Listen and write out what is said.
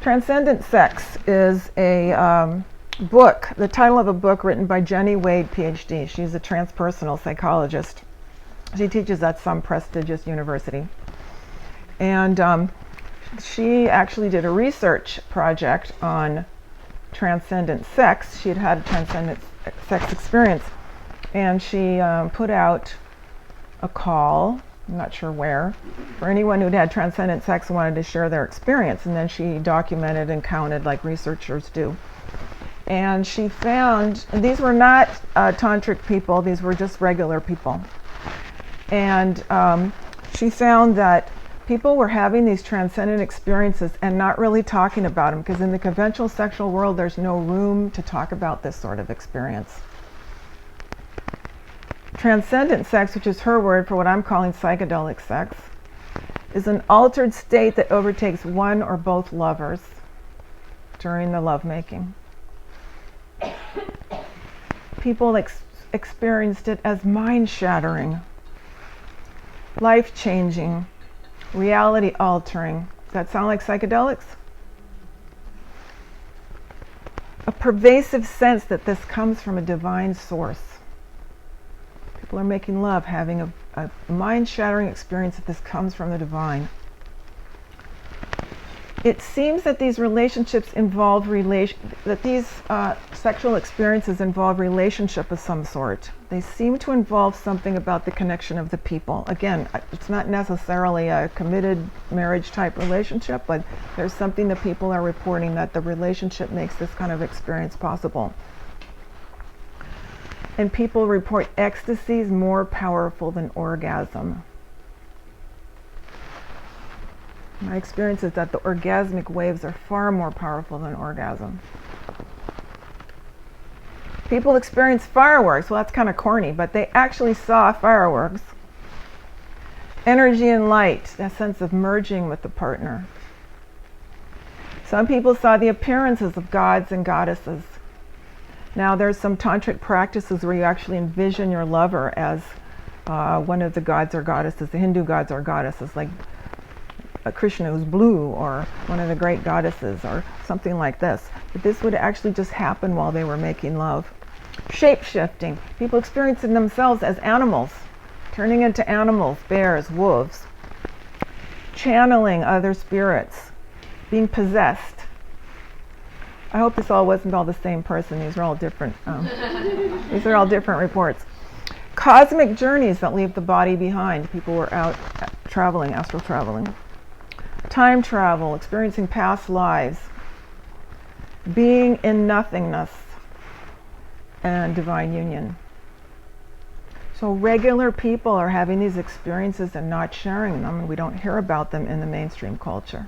Transcendent Sex is a book, the title of a book written by Jenny Wade, PhD. She's a transpersonal psychologist. She teaches at some prestigious university. And she actually did a research project on transcendent sex. She had had a transcendent sex experience. And she put out a call, I'm not sure where, for anyone who'd had transcendent sex and wanted to share their experience. And then she documented and counted like researchers do. And she found, and these were not tantric people, these were just regular people. And she found that people were having these transcendent experiences and not really talking about them, because in the conventional sexual world there's no room to talk about this sort of experience. Transcendent sex, which is her word for what I'm calling psychedelic sex, is an altered state that overtakes one or both lovers during the lovemaking. People experienced it as mind-shattering, life-changing, reality-altering. Does that sound like psychedelics? A pervasive sense that this comes from a divine source. People are making love, having a mind-shattering experience that this comes from the divine. It seems that these relationships involve that these sexual experiences involve relationship of some sort. They seem to involve something about the connection of the people. Again, it's not necessarily a committed marriage type relationship, but there's something that people are reporting that the relationship makes this kind of experience possible. And people report ecstasy is more powerful than orgasm. My experience is that the orgasmic waves are far more powerful than orgasm. People experience fireworks. Well, that's kind of corny, but they actually saw fireworks. Energy and light, that sense of merging with the partner. Some people saw the appearances of gods and goddesses. Now, there's some tantric practices where you actually envision your lover as one of the gods or goddesses, the Hindu gods or goddesses, like Krishna who's blue, or one of the great goddesses, or something like this. But this would actually just happen while they were making love. Shape-shifting, people experiencing themselves as animals, turning into animals, bears, wolves. Channeling other spirits, being possessed. I hope this all wasn't all the same person. These are all different. These are all different reports. Cosmic journeys that leave the body behind. People were out traveling, astral traveling. Time travel, experiencing past lives, being in nothingness, and divine union. So regular people are having these experiences and not sharing them, and we don't hear about them in the mainstream culture.